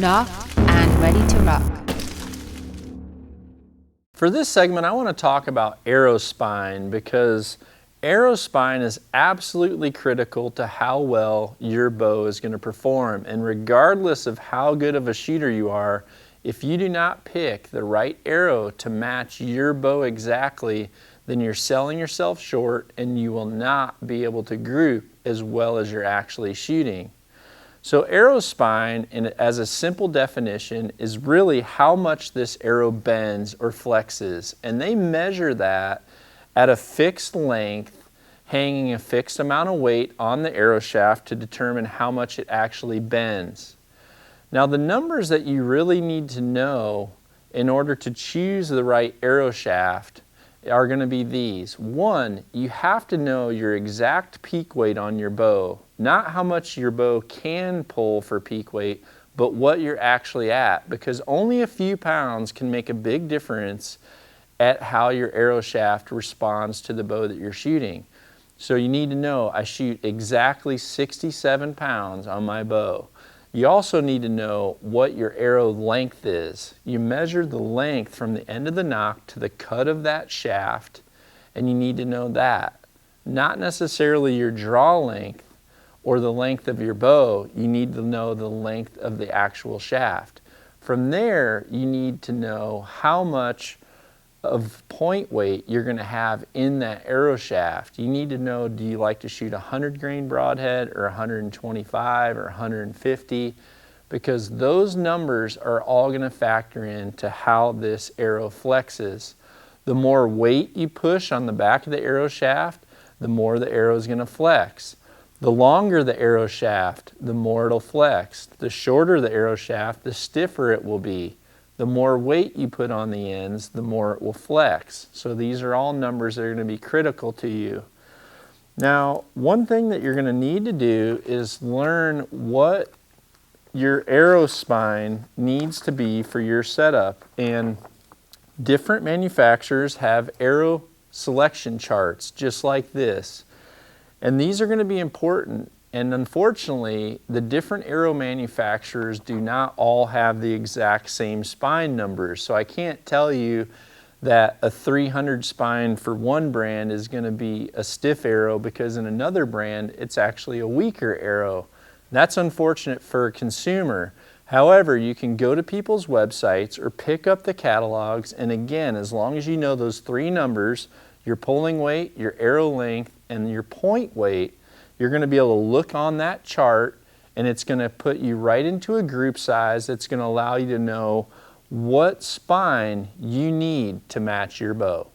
knocked, and ready to rock. For this segment, I want to talk about arrow spine because arrow spine is absolutely critical to how well your bow is going to perform. And regardless of how good of a shooter you are, if you do not pick the right arrow to match your bow exactly, then you're selling yourself short and you will not be able to group as well as you're actually shooting. So arrow spine, as a simple definition, is really how much this arrow bends or flexes. And they measure that at a fixed length, hanging a fixed amount of weight on the arrow shaft to determine how much it actually bends. Now the numbers that you really need to know in order to choose the right arrow shaft are going to be these. One, you have to know your exact peak weight on your bow. Not how much your bow can pull for peak weight, but what you're actually at, because only a few pounds can make a big difference at how your arrow shaft responds to the bow that you're shooting. So you need to know, I shoot exactly 67 pounds on my bow. You also need to know what your arrow length is. You measure the length from the end of the nock to the cut of that shaft, and you need to know that. Not necessarily your draw length or the length of your bow, you need to know the length of the actual shaft. From there, you need to know how much of point weight you're going to have in that arrow shaft. You need to know, do you like to shoot 100 grain broadhead or 125 or 150? Because those numbers are all going to factor into how this arrow flexes. The more weight you push on the back of the arrow shaft, the more the arrow is going to flex. The longer the arrow shaft, the more it'll flex. The shorter the arrow shaft, the stiffer it will be. The more weight you put on the ends, the more it will flex. So these are all numbers that are going to be critical to you. Now, one thing that you're going to need to do is learn what your arrow spine needs to be for your setup. And different manufacturers have arrow selection charts just like this. And these are going to be important. And unfortunately, the different arrow manufacturers do not all have the exact same spine numbers. So I can't tell you that a 300 spine for one brand is going to be a stiff arrow because in another brand, it's actually a weaker arrow. That's unfortunate for a consumer. However, you can go to people's websites or pick up the catalogs. And again, as long as you know those three numbers, your pulling weight, your arrow length, and your point weight, you're going to be able to look on that chart and it's going to put you right into a group size that's going to allow you to know what spine you need to match your bow.